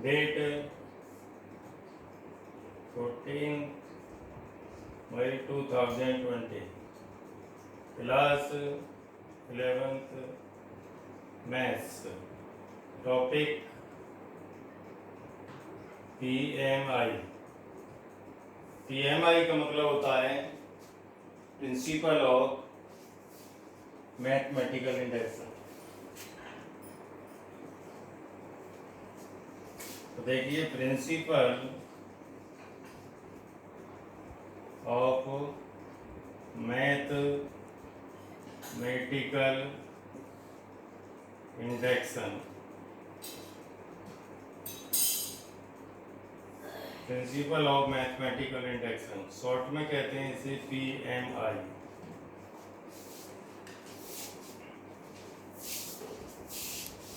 Date 14 May 2020. Class 11th Maths. Topic PMI. PMI का मतलब होता है प्रिंसिपल ऑफ मैथमेटिकल इंडेक्स। तो देखिए, principal of mathematical induction, principal of mathematical induction, short में कहते हैं इसे PMI।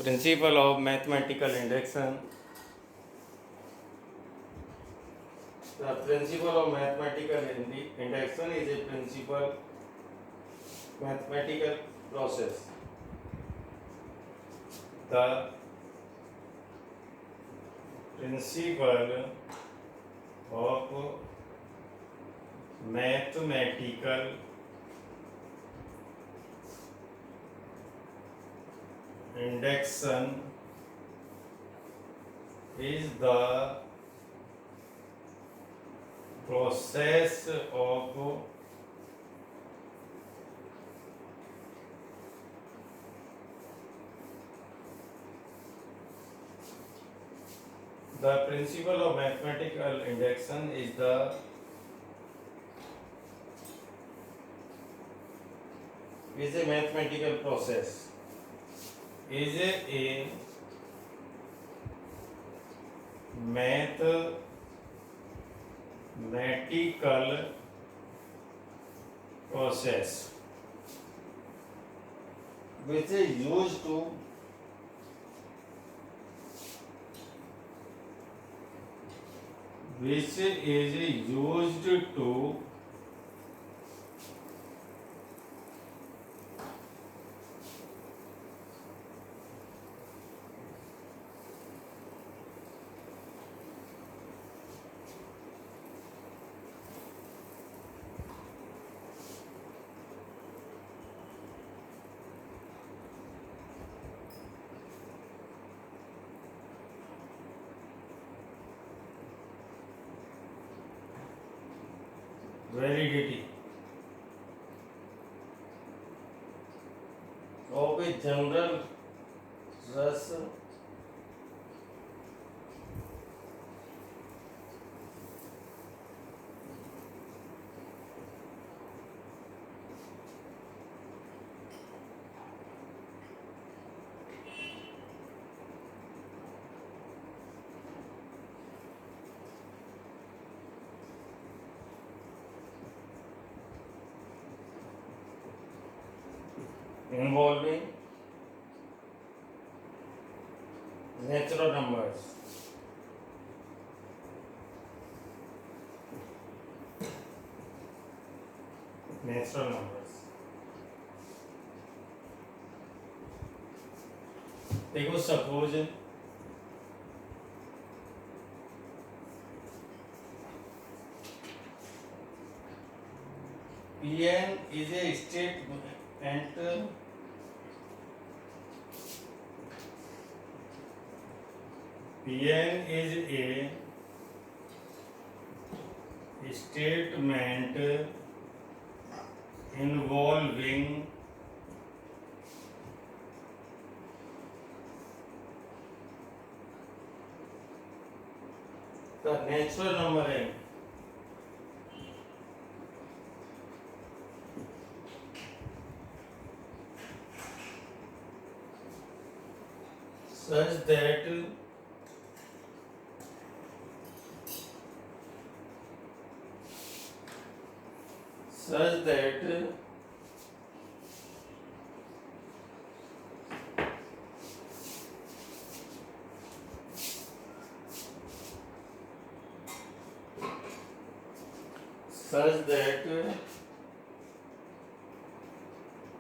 Principal of mathematical induction. The principle of mathematical induction is a principal mathematical process. The principle of mathematical induction is the process of the principle of mathematical induction is a mathematical process, is a mathematical process which is used to validity of a general rush involving natural numbers. Natural numbers. देखो, suppose Pn is a statement Pn is a statement involving the natural number n such that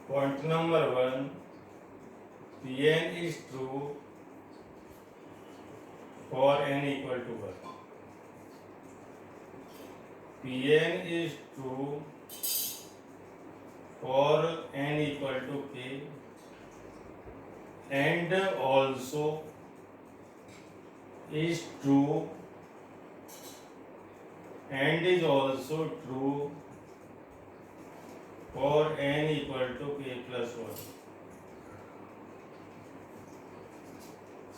point number 1, Pn is true for n equal to 1. Pn is true for n equal to k and also is true and is also true for n equal to k plus 1.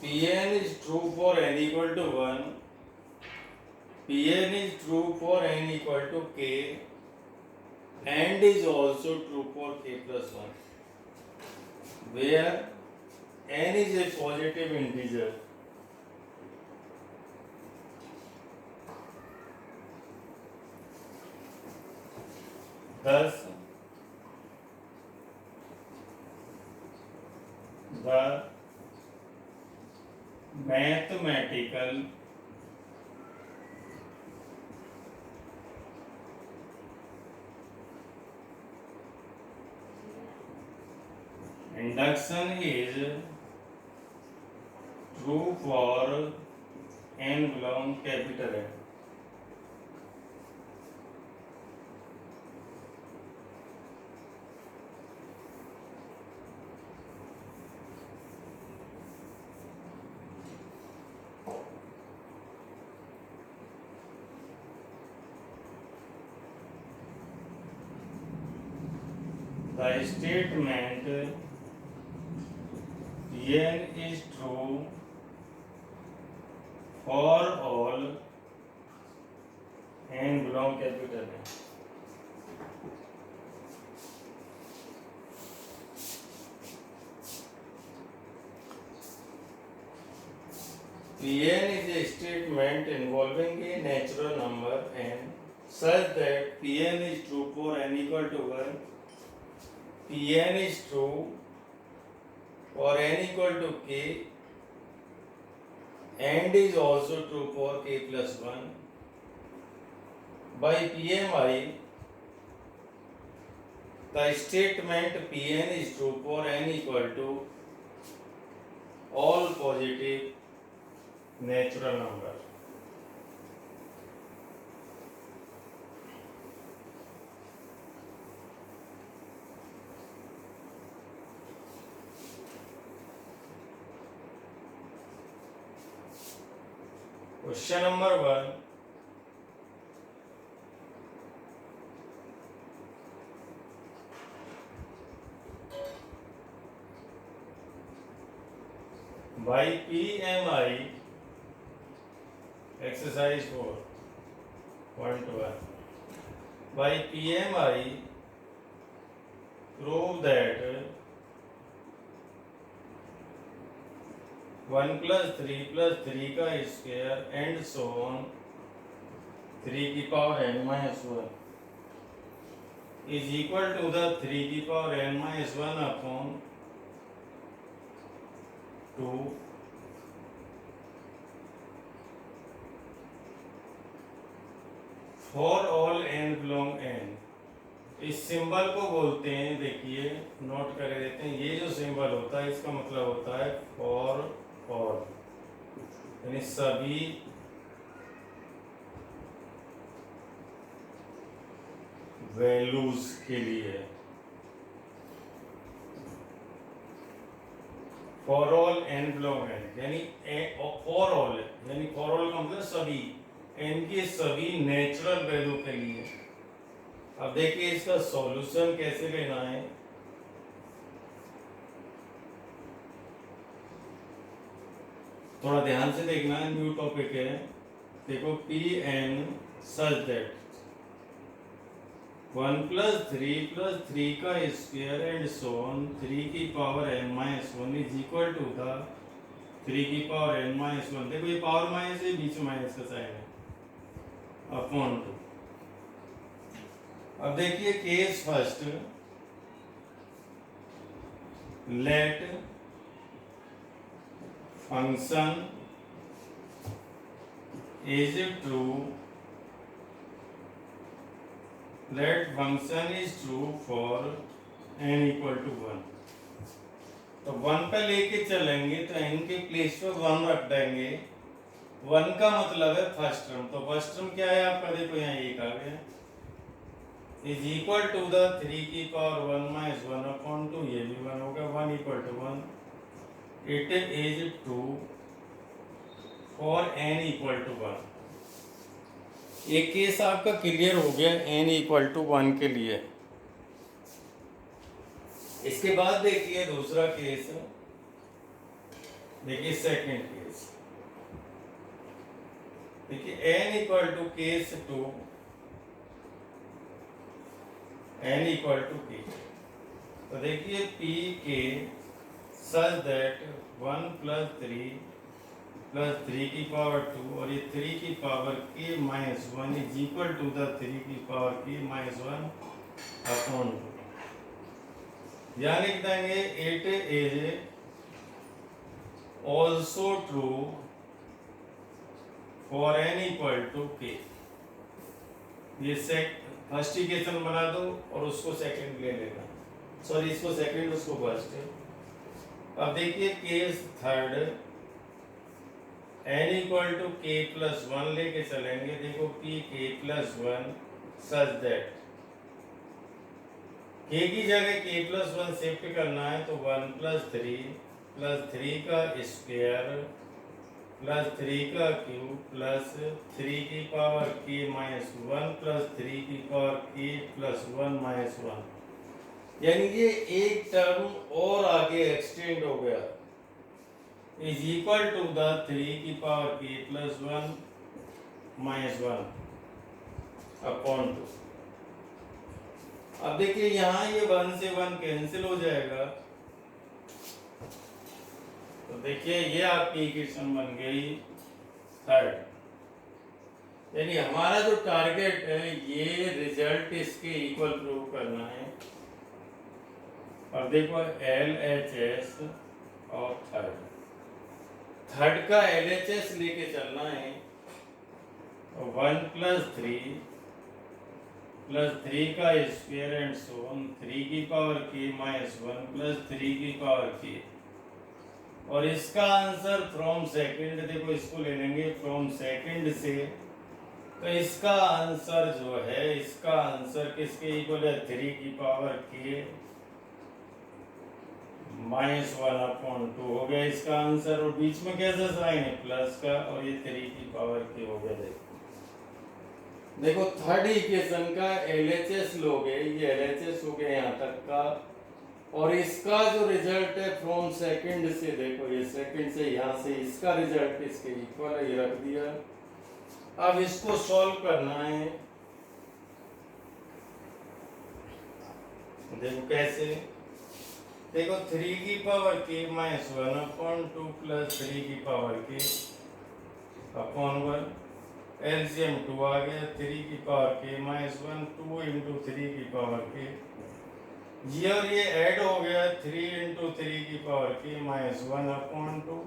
Pn is true for n equal to 1. Pn is true for n equal to k and is also true for k plus 1, where n is a positive integer. Thus, the mathematical induction is true for n belong capital N. The statement Pn is true for all n belong capital N. Pn is a statement involving a natural number n such that Pn is true for n equal to 1. Pn is true for n equal to k and is also true for k plus 1. By PMI, the statement Pn is true for n equal to all positive natural numbers. Question number 1. By PMI, exercise 4.1. By PMI, prove that 1 plus 3 plus 3 का square and so on 3 की power n minus 1 is equal to the 3 की power n minus 1 upon 2 for all n belong n. इस सिंबल को बोलते हैं, देखिए note कर देते हैं, ये जो सिंबल होता है इसका मतलब होता है फॉर ऑल, यानी सभी वैल्यूज के लिए. For all n belong n यानी फॉर ऑल, यानी फॉर ऑल का मतलब सभी n के सभी नेचुरल वैल्यू के लिए. अब देखिए इसका सॉल्यूशन कैसे लेना है. थोड़ा ध्यान से देखना है, न्यू टॉपिक है. देखो Pn such that 1 plus 3 plus 3 का स्क्वायर एंड सो ऑन 3 की power n minus 1 is equal to the 3 की पावर n माइनस 1. देखो ये पावर माइनस है, बीच में माइनस का साइन है, अपॉन 2. अब देखिए case first, let function is true, let function is true for n equal to 1. तो 1 पे लेके चलेंगे तो n के प्लेस पे 1 रख देंगे वन का मतलब है फर्स्ट टर्म, तो फर्स्ट टर्म क्या है आपका, देखो यहाँ एक आ गया, इज इक्वल टू द 3 की पावर 1 माइनस 1 अपॉन 2, ये भी 1 होगा, 1 equal to 1, it is 2 for n equal to 1। एक केस आपका क्लियर हो गया n इक्वल टू 1 के लिए। इसके बाद देखिए दूसरा केस, देखिए सेकंड केस, देखिए n equal to case 2, n equal to k, तो देखिए p के सच दैट 1 प्लस 3 प्लस 3 की पावर 2 और ये 3 की power k minus 1 is equal to the 3 की पावर k माइनस 1 अपॉन 2। यहाँ लिख देंगे it is also true for n equal to k। ये फर्स्ट इक्वेशन बना दो और उसको सेकंड ले लेना, सॉरी इसको सेकंड उसको फर्स्ट। अब देखिए case third, n equal to k plus 1 लेके चलेंगे, देखो p k plus 1 such that k की जगह k प्लस 1 शिफ्ट करना है, तो 1 प्लस 3 का स्क्वायर प्लस 3 का क्यूब प्लस 3 की पावर k माइनस 1 प्लस 3 की पावर k प्लस 1 माइनस 1, यानी ये एक टर्म और आगे एक्सटेंड हो गया, इज इक्वल टू द 3 की power k plus 1 minus 1 upon 2। अब देखिए यहाँ ये 1 से 1 कैंसिल हो जाएगा, तो देखिए ये आपकी इक्वेशन बन गई थर्ड। यानी हमारा जो टारगेट है ये रिजल्ट इसके इक्वल प्रूव करना है। और देखो LHS और थर्ड का LHS लेके चलना है, 1 प्लस 3 का स्क्वायर एंड सो ऑन, 3 की पावर k माइनस 1 प्लस 3 की पावर k, और इसका आंसर फ्रॉम सेकंड, देखो इसको ले लेंगे फ्रॉम सेकंड से, तो इसका आंसर जो है, इसका आंसर किसके इक्वल है, 3 की पावर k माइनस 1 अपॉन 2 हो गया इसका आंसर, और बीच में कैसा साइन है प्लस का, और ये 3 की पावर k हो गया। देखो थर्ड इक्वेशन का LHS लोगे, ये LHS हो गया यहाँ तक का, और इसका जो रिजल्ट है फ्रॉम सेकंड से, देखो ये सेकंड से यहाँ से इसका रिजल्ट इसके इक्वल है, ये रख दिया। अब इसको सॉल्व करना है, देखो कैसे, देखो 3 की power k minus 1 upon 2 plus 3 की पावर k अपॉन 1, एलसीएम 2 आ गया, 3 की पावर k माइनस 1 2 इंटू 3 की पावर k, ये और ये ऐड हो गया, 3 इंटू 3 की पावर k माइनस 1 अपॉन 2,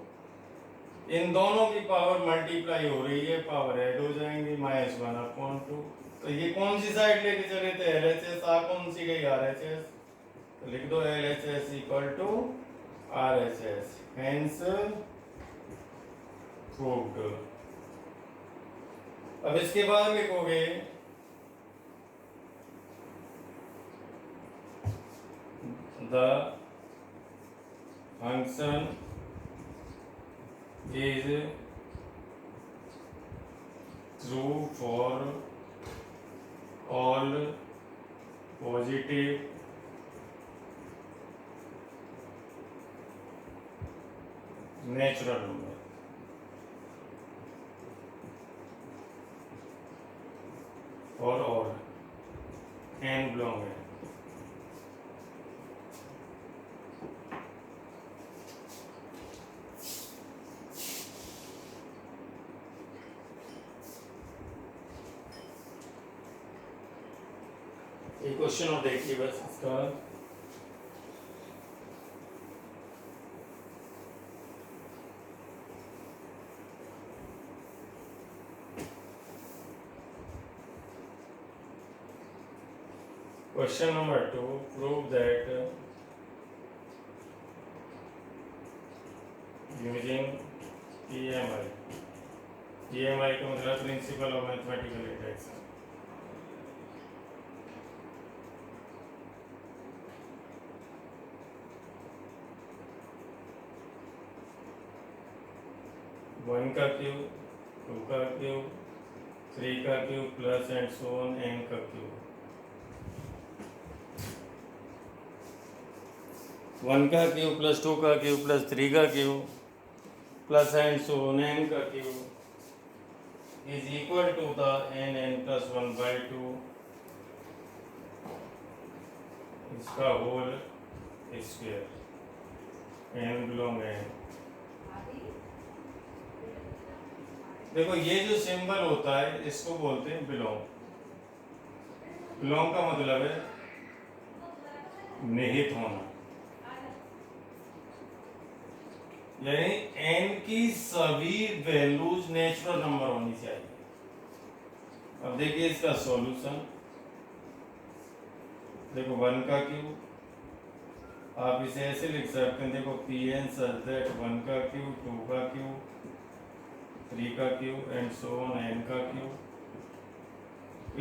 इन दोनों की पावर मल्टीप्लाई हो रही है, पावर ऐड हो जाएंगी, माइनस 1 अपॉन 2। तो ये कौन सी साइड लेके चले थे, LHS, आ कौन सी गई RHS, तो लिख दो LHS equal to RHS, hence proved. अब इसके बाद लिखोगे the function is true for all positive natural number। और n belong है। एक क्वेश्चन और देखिए बस इसका, question number 2, prove that using PMI PMI का मतलब principle of mathematical index. One का क्यूब, टू का क्यूब, थ्री का cube plus and so on n का क्यूब। वन का क्यूब प्लस टू का क्यूब प्लस थ्री का cube plus and so on n का cube is equal to the n plus 1/2 इसका whole square, n belong n। देखो ये जो symbol होता है इसको बोलते हैं बिलोंग। बिलोंग का मतलब है निहित होना, यानी n की सभी वैल्यूज नेचुरल नंबर होनी चाहिए। अब देखिए इसका सॉल्यूशन, देखो वन का क्यूब आप इसे ऐसे लिख सकते हैं, देखो Pn such that वन का क्यूब, टू का क्यूब, थ्री का cube and so on n का cube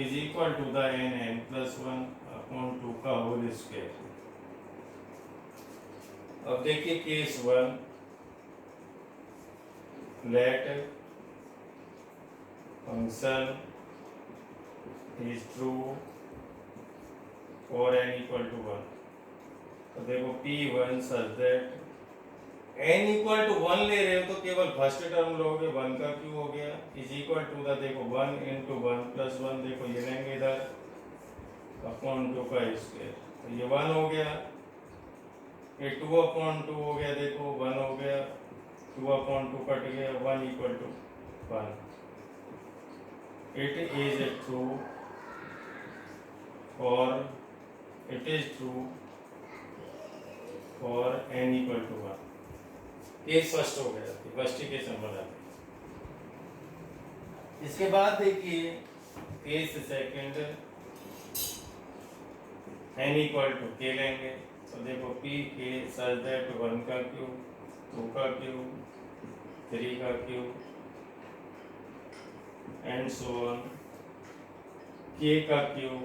is equal to the n plus 1 upon 2 का होल स्क्वायर। अब देखिए case one, let function is true और n इक्वल टू 1। तो देखो P1 such that n equal to 1 ले रहे हो तो केवल फर्स्ट टर्म लोगे, 1 का क्यूब हो गया इज इक्वल टू द, देखो 1 इंटू 1 प्लस 1, देखो ये लेंगे इधर अपॉन 2 का स्क्वायर, तो ये 1 हो गया, ये 2 अपॉन 2 हो गया, देखो 1 हो गया, 2 अपॉन 2 कट गया, 1 equal to 1। It is true और इट इज ट्रू और n equal to 1। Case first हो गया, फर्स्टिफिकेशन बना। इसके बाद देखिए case second, n equal to k लेंगे, तो देखो p के सच दैट 1 का क्यूब, 2 का क्यूब, 3 का cube and so on, k का क्यूब,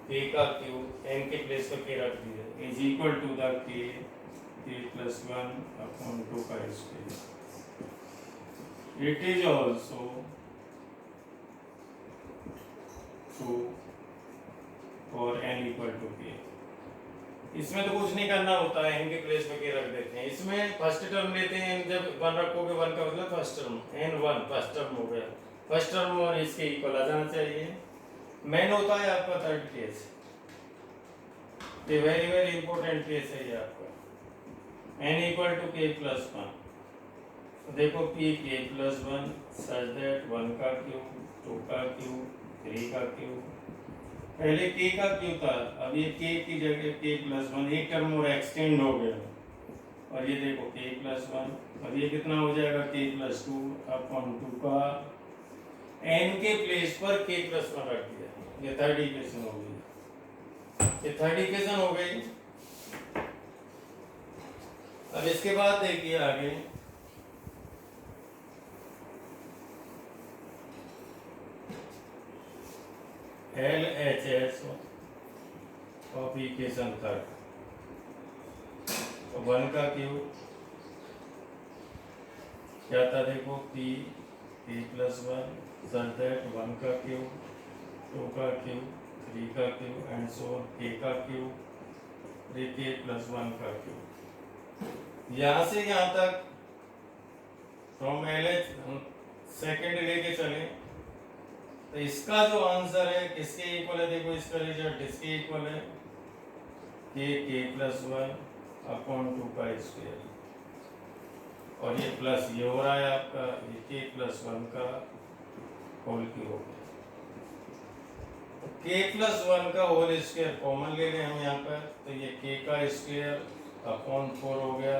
n के प्लेस पर k रख दिया is equal to the k plus 1 upon 2 का square. It is also true और n इक्वल टू k। इसमें तो कुछ नहीं करना होता है, n के प्लेस पे k रख देते हैं। इसमें फर्स्ट टर्म लेते हैं, जब 1 रखोगे 1 का मतलब first term, n1 first term हो गया, फर्स्ट टर्म और इसके इक्वल आ जाना चाहिए। मेन होता है आपका थर्ड केस, ये वेरी वेरी इंपॉर्टेंट केस है ये आपका, n equal to k plus 1। तो देखो p k plus 1 such that 1 का क्यूब, 2 का क्यूब, 3 का क्यूब, पहले k का क्यूब था, अब ये k की जगह k प्लस 1, एक टर्म और एक्सटेंड हो गया, और ये देखो k प्लस 1, और ये कितना हो जाएगा k प्लस 2 अपॉन 2 का n के प्लेस पर k प्लस 1 रख दिया। ये थर्ड इक्वेशन हो गई, ये थर्ड इक्वेशन हो गई। अब इसके बाद देखिए आगे, LHS ऑफ इक्वेशन थर्ड, तो 1 का क्यूब क्या था, देखो p प्लस 1 सच दैट 1 का क्यूब, 2 का क्यूब, 3 का cube and so on, k का क्यूब, k प्लस 1 का क्यूब। यहाँ से यहाँ तक फ्रॉम LH सेकेंड लेके चले, तो इसका जो आंसर है किसके इक्वल है, देखो इसका रिजल्ट इसके इक्वल है, k प्लस 1 अपॉन 2 का स्क्वायर, और ये प्लस ये हो रहा है आपका, ये k प्लस 1 का होल क्यूब। k प्लस 1 का होल स्क्वायर कॉमन ले लें हम यहाँ पर, तो ये k का स्क्वायर अपॉन 4 हो गया,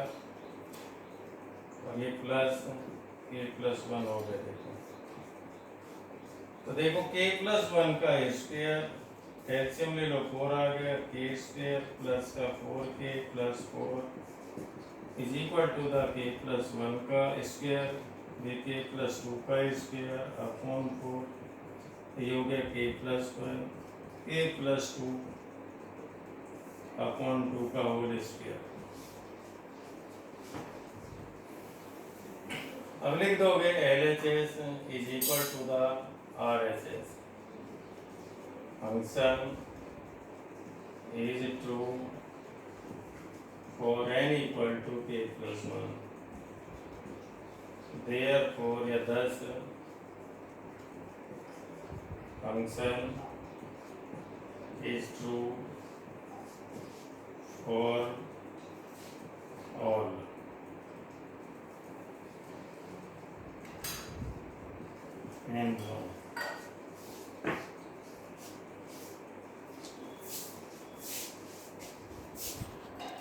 और ये प्लस k प्लस 1 हो गया। देखो तो देखो k प्लस 1 का स्क्वायर एलसीएम ले लो, 4 आ गया, k स्क्वायर प्लस का 4k plus 4 is equal to the k plus one का स्क्वायर के प्लस टू का स्क्वायर अपॉन फोर, ये हो गया k plus one k plus two upon two का होल स्क्वायर। अब लिख दोगे LHS is equal to the RHS, function is true for n equal to k plus 1, therefore या thus function is true for all।